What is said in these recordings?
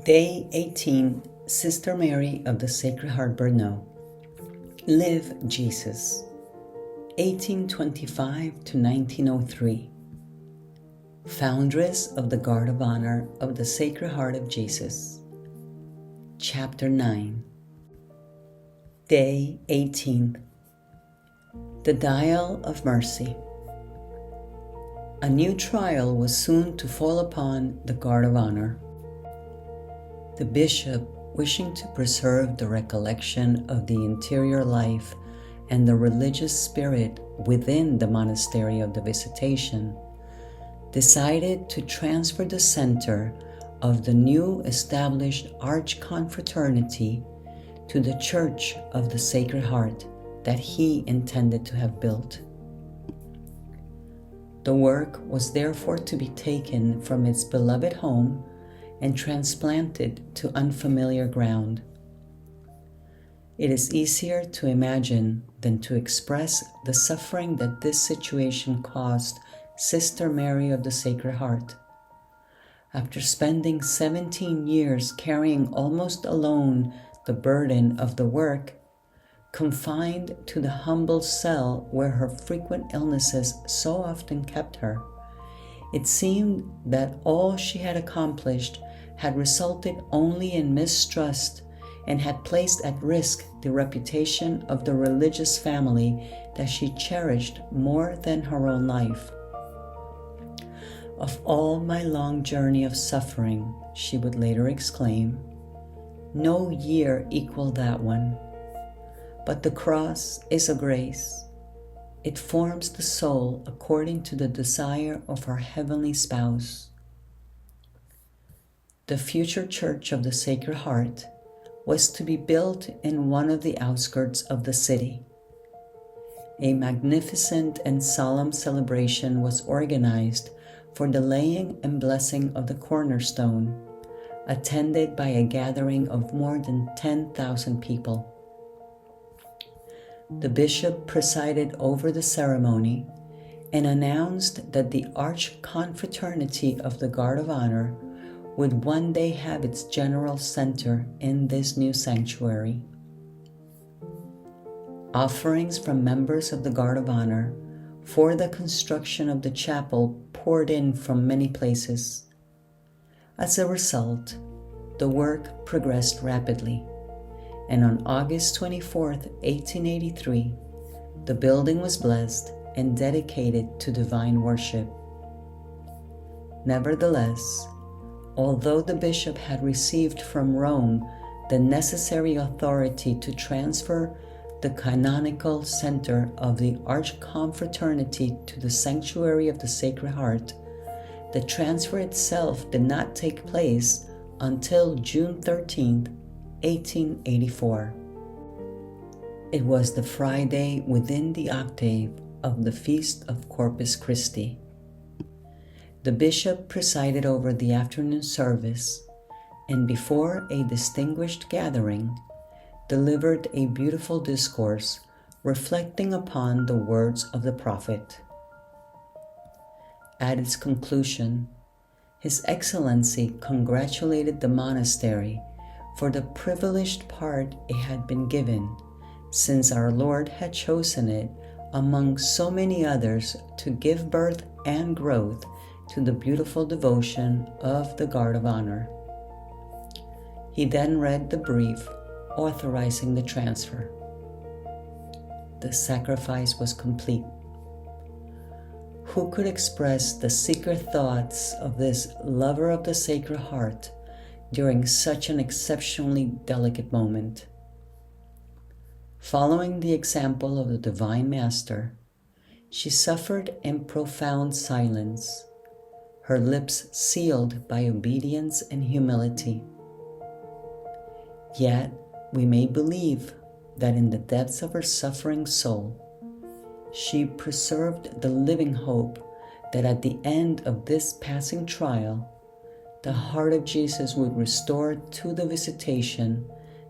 Day 18, Sister Mary of the Sacred Heart Bernaud. Live Jesus, 1825 to 1903. Foundress of the Guard of Honor of the Sacred Heart of Jesus. Chapter 9. Day 18. The Dial of Mercy. A new trial was soon to fall upon the Guard of Honor. The bishop, wishing to preserve the recollection of the interior life and the religious spirit within the monastery of the Visitation, decided to transfer the center of the new established Archconfraternity to the Church of the Sacred Heart that he intended to have built. The work was therefore to be taken from its beloved home and transplanted to unfamiliar ground. It is easier to imagine than to express the suffering that this situation caused Sister Mary of the Sacred Heart. After spending 17 years carrying almost alone the burden of the work, confined to the humble cell where her frequent illnesses so often kept her, it seemed that all she had accomplished had resulted only in mistrust and had placed at risk the reputation of the religious family that she cherished more than her own life. "Of all my long journey of suffering," she would later exclaim, "no year equaled that one. But the cross is a grace. It forms the soul according to the desire of our heavenly spouse." The future Church of the Sacred Heart was to be built in one of the outskirts of the city. A magnificent and solemn celebration was organized for the laying and blessing of the cornerstone, attended by a gathering of more than 10,000 people. The bishop presided over the ceremony and announced that the Archconfraternity of the Guard of Honor would one day have its general center in this new sanctuary. Offerings from members of the Guard of Honor for the construction of the chapel poured in from many places. As a result, the work progressed rapidly, and on August 24, 1883, the building was blessed and dedicated to divine worship. Nevertheless, although the bishop had received from Rome the necessary authority to transfer the canonical center of the Archconfraternity to the sanctuary of the Sacred Heart, the transfer itself did not take place until June 13, 1884. It was the Friday within the octave of the Feast of Corpus Christi. The bishop presided over the afternoon service and, before a distinguished gathering, delivered a beautiful discourse reflecting upon the words of the prophet. At its conclusion, His Excellency congratulated the monastery for the privileged part it had been given, since our Lord had chosen it among so many others to give birth and growth to the beautiful devotion of the Guard of Honor. He then read the brief authorizing the transfer. The sacrifice was complete. Who could express the secret thoughts of this lover of the Sacred Heart during such an exceptionally delicate moment? Following the example of the Divine Master, she suffered in profound silence, her lips sealed by obedience and humility. Yet we may believe that in the depths of her suffering soul, she preserved the living hope that at the end of this passing trial, the heart of Jesus would restore to the Visitation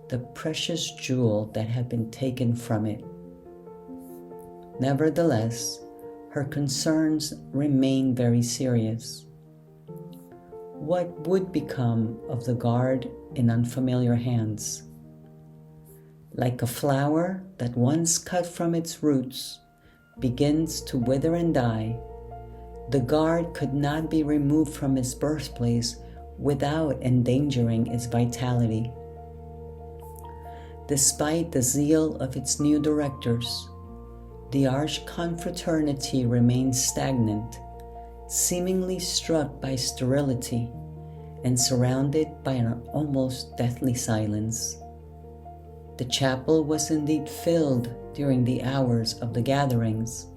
the precious jewel that had been taken from it. Nevertheless, her concerns remain very serious. what would become of the guard in unfamiliar hands? Like a flower that once cut from its roots begins to wither and die, the guard could not be removed from its birthplace without endangering its vitality. Despite the zeal of its new directors, the Archconfraternity remained stagnant, seemingly struck by sterility and surrounded by an almost deathly silence. The chapel was indeed filled during the hours of the gatherings,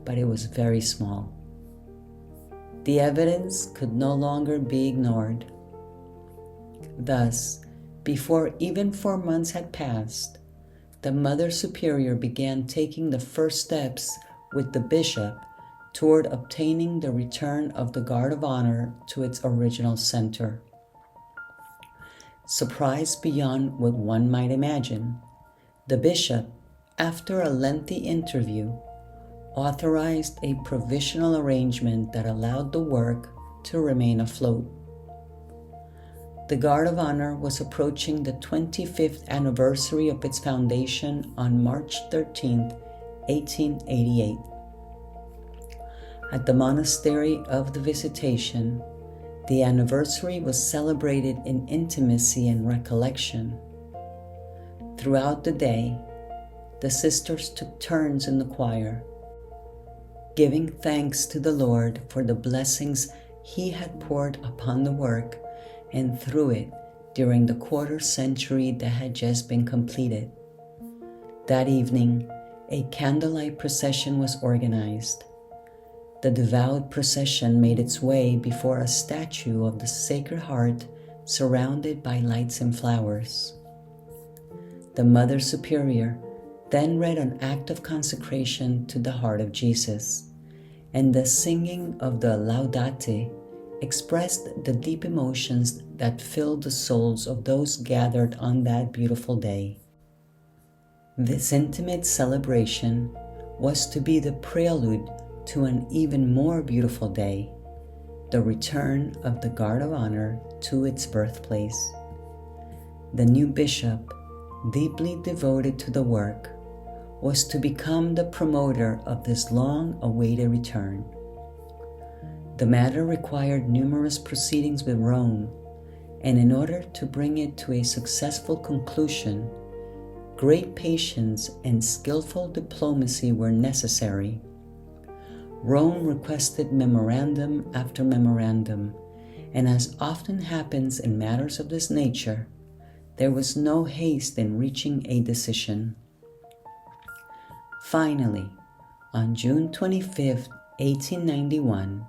but it was very small. The evidence could no longer be ignored. Thus, before even 4 months had passed, the Mother Superior began taking the first steps with the bishop toward obtaining the return of the Guard of Honor to its original center. Surprised beyond what one might imagine, the bishop, after a lengthy interview, authorized a provisional arrangement that allowed the work to remain afloat. The Guard of Honor was approaching the 25th anniversary of its foundation on March 13, 1888. At the monastery of the Visitation, the anniversary was celebrated in intimacy and recollection. Throughout the day, the sisters took turns in the choir, giving thanks to the Lord for the blessings He had poured upon the work and through it during the quarter century that had just been completed. That evening, a candlelight procession was organized. The devout procession made its way before a statue of the Sacred Heart surrounded by lights and flowers. The Mother Superior then read an act of consecration to the heart of Jesus, and the singing of the Laudate expressed the deep emotions that filled the souls of those gathered on that beautiful day. This intimate celebration was to be the prelude to an even more beautiful day, the return of the Guard of Honor to its birthplace. The new bishop, deeply devoted to the work, was to become the promoter of this long-awaited return. The matter required numerous proceedings with Rome, and in order to bring it to a successful conclusion, great patience and skillful diplomacy were necessary. Rome requested memorandum after memorandum, and as often happens in matters of this nature, there was no haste in reaching a decision. Finally, on June 25, 1891,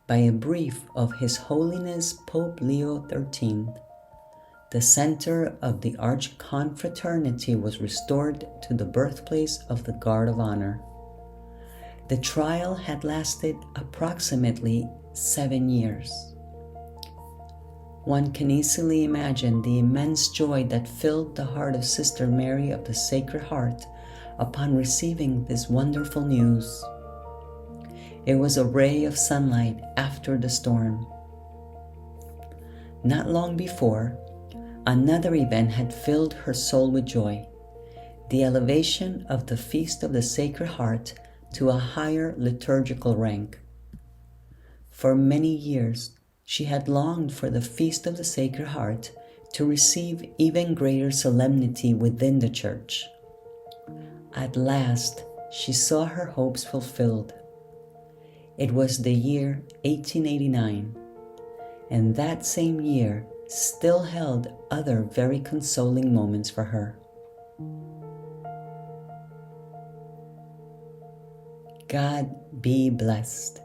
by a brief of His Holiness Pope Leo XIII, the center of the Archconfraternity was restored to the birthplace of the Guard of Honor. The trial had lasted approximately 7 years. One can easily imagine the immense joy that filled the heart of Sister Mary of the Sacred Heart upon receiving this wonderful news. It was a ray of sunlight after the storm. Not long before, another event had filled her soul with joy: the elevation of the Feast of the Sacred Heart to a higher liturgical rank. For many years, she had longed for the Feast of the Sacred Heart to receive even greater solemnity within the Church. At last, she saw her hopes fulfilled. It was the year 1889, and that same year still held other very consoling moments for her. God be blessed.